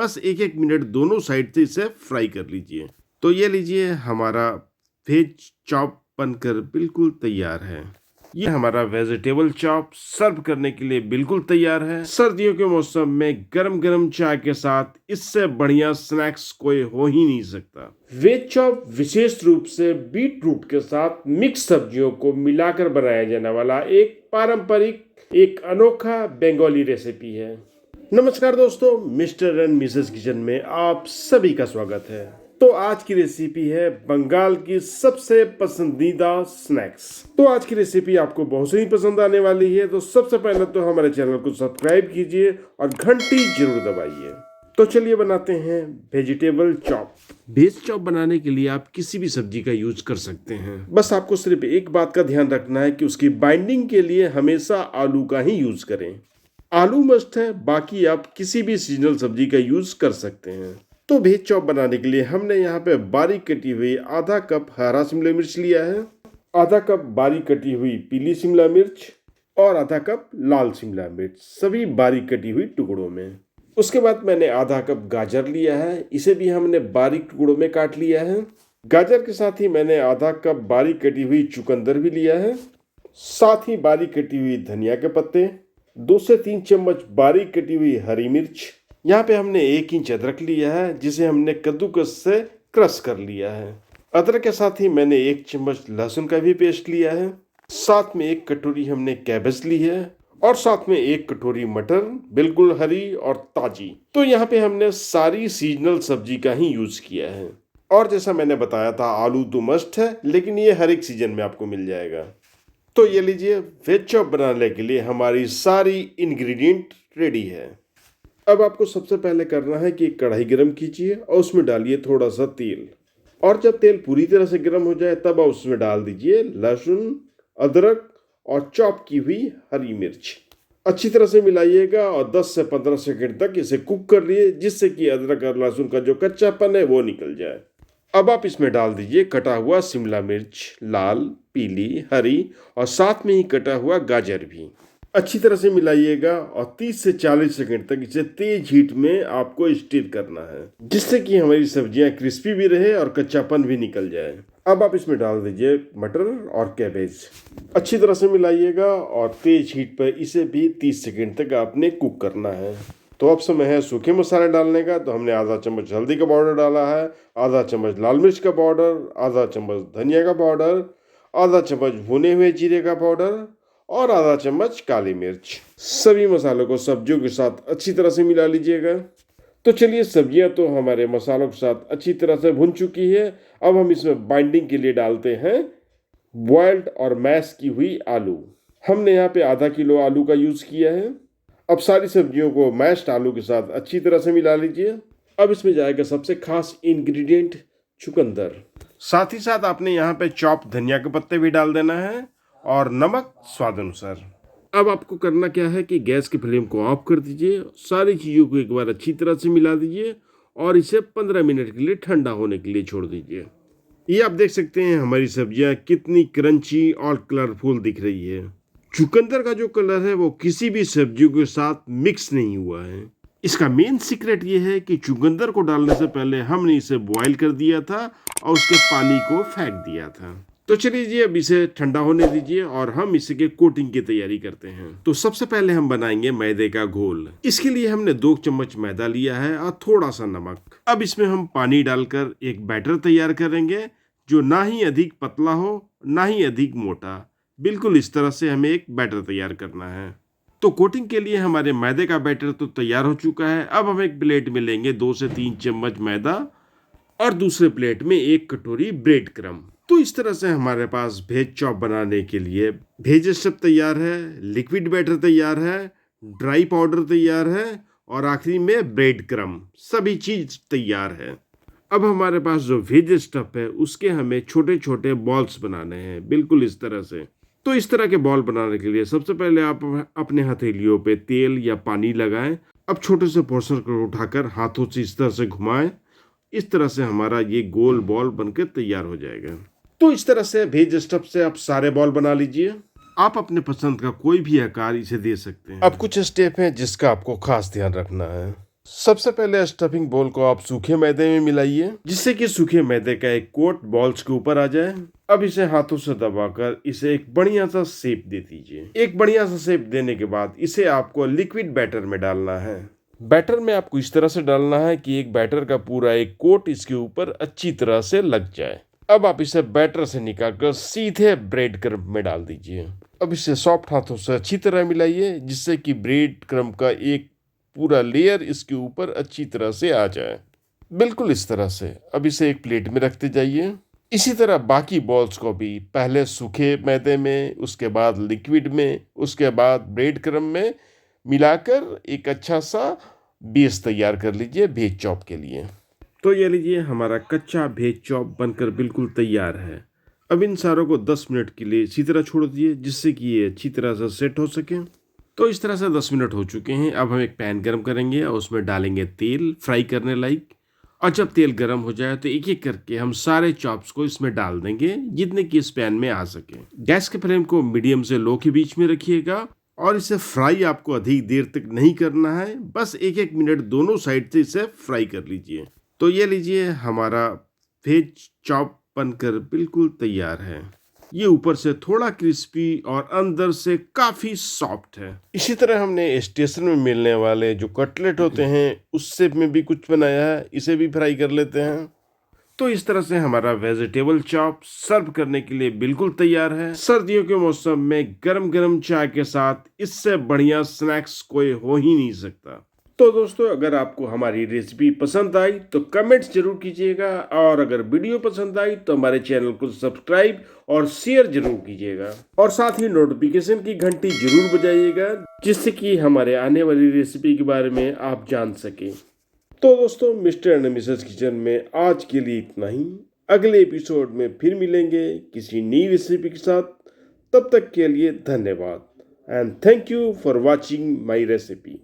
बस 1-1 मिनट दोनों साइड से इसे फ्राई कर लीजिए। तो ये लीजिए, हमारा वेज चॉप बनकर बिल्कुल तैयार है। ये हमारा वेजिटेबल चॉप सर्व करने के लिए बिल्कुल तैयार है। सर्दियों के मौसम में गरम गरम चाय के साथ इससे बढ़िया स्नैक्स कोई हो ही नहीं सकता। वेज चॉप विशेष रूप से बीट रूट के साथ मिक्स सब्जियों को मिलाकर बनाया जाने वाला एक पारंपरिक, एक अनोखा बंगाली रेसिपी है। नमस्कार दोस्तों, मिस्टर एंड मिसेस किचन में आप सभी का स्वागत है। तो आज की रेसिपी है बंगाल की सबसे पसंदीदा स्नैक्स। तो आज की रेसिपी आपको बहुत ही पसंद आने वाली है। तो सबसे पहले तो हमारे चैनल को सब्सक्राइब कीजिए और घंटी जरूर दबाइए। तो चलिए बनाते हैं वेजिटेबल चॉप। वेज चॉप बनाने के लिए आप किसी भी सब्जी का यूज कर सकते हैं। बस आपको सिर्फ एक बात का ध्यान रखना है कि उसकी बाइंडिंग के लिए हमेशा आलू का ही यूज करें। आलू मस्ट है, बाकी आप किसी भी सीजनल सब्जी का यूज कर सकते हैं। तो वेज चॉप बनाने के लिए हमने यहाँ पे बारीक कटी हुई आधा कप हरा शिमला मिर्च लिया है, आधा कप बारीक कटी हुई पीली शिमला मिर्च और आधा कप लाल शिमला मिर्च, सभी बारीक कटी हुई टुकड़ों में। उसके बाद मैंने आधा कप गाजर लिया है, इसे भी हमने बारीक टुकड़ों में काट लिया है। गाजर के साथ ही मैंने आधा कप बारीक कटी हुई चुकंदर भी लिया है, साथ ही बारीक कटी हुई धनिया के पत्ते, 2 से 3 चम्मच बारीक कटी हुई हरी मिर्च। यहाँ पे हमने 1 इंच अदरक लिया है, जिसे हमने कद्दूकस से क्रश कर लिया है। अदरक के साथ ही मैंने 1 चम्मच लहसुन का भी पेस्ट लिया है, साथ में 1 कटोरी हमने कैबेज ली है और साथ में 1 कटोरी मटर, बिल्कुल हरी और ताजी। तो यहाँ पे हमने सारी सीजनल सब्जी का ही यूज किया है। और जैसा मैंने बताया था, आलू तो मस्ट है, लेकिन ये हर एक सीजन में आपको मिल जाएगा। तो ये लीजिए, वेज चॉप बनाने के लिए हमारी सारी इंग्रेडिएंट रेडी है। अब आपको सबसे पहले करना है कि कढ़ाई गरम कीजिए और उसमें डालिए थोड़ा सा तेल। और जब तेल पूरी तरह से गर्म हो जाए तब आप उसमें डाल दीजिए लहसुन, अदरक और चॉप की हुई हरी मिर्च। अच्छी तरह से मिलाइएगा और 10 से 15 सेकंड तक इसे कुक कर लिए, जिससे कि अदरक और लहसुन का जो कच्चापन है वो निकल जाए। अब आप इसमें डाल दीजिए कटा हुआ शिमला मिर्च, लाल, पीली, हरी और साथ में ही कटा हुआ गाजर भी। अच्छी तरह से मिलाइएगा और 30 से 40 सेकंड तक इसे तेज हीट में आपको स्टीर करना है, जिससे कि हमारी सब्जियां क्रिस्पी भी रहे और कच्चापन भी निकल जाए। अब आप इसमें डाल दीजिए मटर और कैबेज। अच्छी तरह से मिलाइएगा और तेज हीट पर इसे भी 30 सेकंड तक आपने कुक करना है। तो अब समय है सूखे मसाले डालने का। तो हमने आधा चम्मच हल्दी का पाउडर डाला है, आधा चम्मच लाल मिर्च का पाउडर, आधा चम्मच धनिया का पाउडर, आधा चम्मच भुने हुए जीरे का पाउडर और आधा चम्मच काली मिर्च। सभी मसालों को सब्जियों के साथ अच्छी तरह से मिला लीजिएगा। तो चलिए, सब्जियां तो हमारे मसालों के साथ अच्छी तरह से भुन चुकी है। अब हम इसमें बाइंडिंग के लिए डालते हैं बॉइल्ड और मैश की हुई आलू। हमने यहाँ पे आधा किलो आलू का यूज किया है। अब सारी सब्जियों को मैश्ड आलू के साथ अच्छी तरह से मिला लीजिए। अब इसमें जाएगा सबसे खास इंग्रेडिएंट, चुकंदर। साथ ही साथ आपने यहाँ पे चॉप धनिया के पत्ते भी डाल देना है और नमक स्वाद अनुसार। अब आपको करना क्या है कि गैस की फ्लेम को ऑफ कर दीजिए, सारी चीज़ों को एक बार अच्छी तरह से मिला दीजिए और इसे 15 मिनट के लिए ठंडा होने के लिए छोड़ दीजिए। ये आप देख सकते हैं हमारी सब्जियां कितनी क्रंची और कलरफुल दिख रही है। चुकंदर का जो कलर है वो किसी भी सब्जियों के साथ मिक्स नहीं हुआ है। इसका मेन सीक्रेट ये है कि चुकंदर को डालने से पहले हमने इसे बॉईल कर दिया था और उसके पानी को फेंक दिया था। तो चलिए जी, अब इसे ठंडा होने दीजिए और हम इसके कोटिंग की तैयारी करते हैं। तो सबसे पहले हम बनाएंगे मैदे का घोल। इसके लिए हमने 2 चम्मच मैदा लिया है और थोड़ा सा नमक। अब इसमें हम पानी डालकर एक बैटर तैयार करेंगे, जो ना ही अधिक पतला हो ना ही अधिक मोटा। बिल्कुल इस तरह से हमें एक बैटर तैयार करना है। तो कोटिंग के लिए हमारे मैदे का बैटर तो तैयार हो चुका है। अब हम एक प्लेट में लेंगे 2 से 3 चम्मच मैदा और दूसरे प्लेट में 1 कटोरी ब्रेड क्रम्ब। तो इस तरह से हमारे पास वेज चॉप बनाने के लिए वेज स्टफ तैयार है, लिक्विड बैटर तैयार है, ड्राई पाउडर तैयार है और आखिरी में ब्रेड क्रम्ब, सभी चीज तैयार है। अब हमारे पास जो वेज स्टफ है उसके हमें छोटे छोटे बॉल्स बनाने हैं, बिल्कुल इस तरह से। तो इस तरह के बॉल बनाने के लिए सबसे पहले आप अपने हथेलियों पे तेल या पानी लगाएं। अब छोटे से पोर्शन को उठाकर हाथों से इस तरह से घुमाएं। इस तरह से हमारा ये गोल बॉल बनकर तैयार हो जाएगा। तो इस तरह से वेज स्टफ से आप सारे बॉल बना लीजिए। आप अपने पसंद का कोई भी आकार इसे दे सकते हैं। अब कुछ स्टेप हैं जिसका आपको खास ध्यान रखना है। सबसे पहले स्टफिंग बोल को आप सूखे मैदे में मिलाइए, जिससे कि सूखे मैदे का एक कोट बॉल्स के ऊपर आ जाए। अब इसे हाथों से दबाकर इसे एक बढ़िया सा शेप दे दीजिए। एक बढ़िया सा शेप देने के बाद इसे आपको लिक्विड बैटर में डालना है। बैटर में आपको इस तरह से डालना है कि एक बैटर का पूरा एक कोट इसके ऊपर अच्छी तरह से लग जाए। अब आप इसे बैटर से निकालकर सीधे ब्रेड क्रम्ब में डाल दीजिए। अब इसे सॉफ्ट हाथों से अच्छी तरह मिलाइए, जिससे कि ब्रेड क्रम्ब का एक पूरा लेयर इसके ऊपर अच्छी तरह से आ जाए, बिल्कुल इस तरह से। अब इसे एक प्लेट में रखते जाइए। इसी तरह बाकी बॉल्स को भी पहले सूखे मैदे में, उसके बाद लिक्विड में, उसके बाद ब्रेड क्रम्ब में मिलाकर एक अच्छा सा बेस तैयार कर लीजिए भेज चॉप के लिए। तो ये लीजिए, हमारा कच्चा भेज चॉप बनकर बिल्कुल तैयार है। अब इन सारों को 10 मिनट के लिए इसी तरह छोड़ दिए, जिससे कि ये अच्छी तरह से सेट हो सके। तो इस तरह से 10 मिनट हो चुके हैं। अब हम एक पैन गरम करेंगे और उसमें डालेंगे तेल फ्राई करने लायक। और जब तेल गरम हो जाए तो एक एक करके हम सारे चॉप्स को इसमें डाल देंगे, जितने कि इस पैन में आ सके। गैस के फ्लेम को मीडियम से लो के बीच में रखिएगा और इसे फ्राई आपको अधिक देर तक नहीं करना है, बस एक एक मिनट दोनों साइड से इसे फ्राई कर लीजिए। तो ये लीजिए, हमारा वेज चॉप बनकर बिल्कुल तैयार है। ये ऊपर से थोड़ा क्रिस्पी और अंदर से काफी सॉफ्ट है। इसी तरह हमने स्टेशन में मिलने वाले जो कटलेट होते हैं उससे में भी कुछ बनाया है, इसे भी फ्राई कर लेते हैं। तो इस तरह से हमारा वेजिटेबल चॉप सर्व करने के लिए बिल्कुल तैयार है। सर्दियों के मौसम में गरम गरम चाय के साथ इससे बढ़िया स्नैक्स कोई हो ही नहीं सकता। तो दोस्तों, अगर आपको हमारी रेसिपी पसंद आई तो कमेंट्स जरूर कीजिएगा, और अगर वीडियो पसंद आई तो हमारे चैनल को सब्सक्राइब और शेयर जरूर कीजिएगा, और साथ ही नोटिफिकेशन की घंटी जरूर बजाइएगा, जिससे कि हमारे आने वाली रेसिपी के बारे में आप जान सके। तो दोस्तों, मिस्टर एंड मिसेस किचन में आज के लिए इतना ही। अगले एपिसोड में फिर मिलेंगे किसी नई रेसिपी के साथ। तब तक के लिए धन्यवाद and thank you for watching my recipe.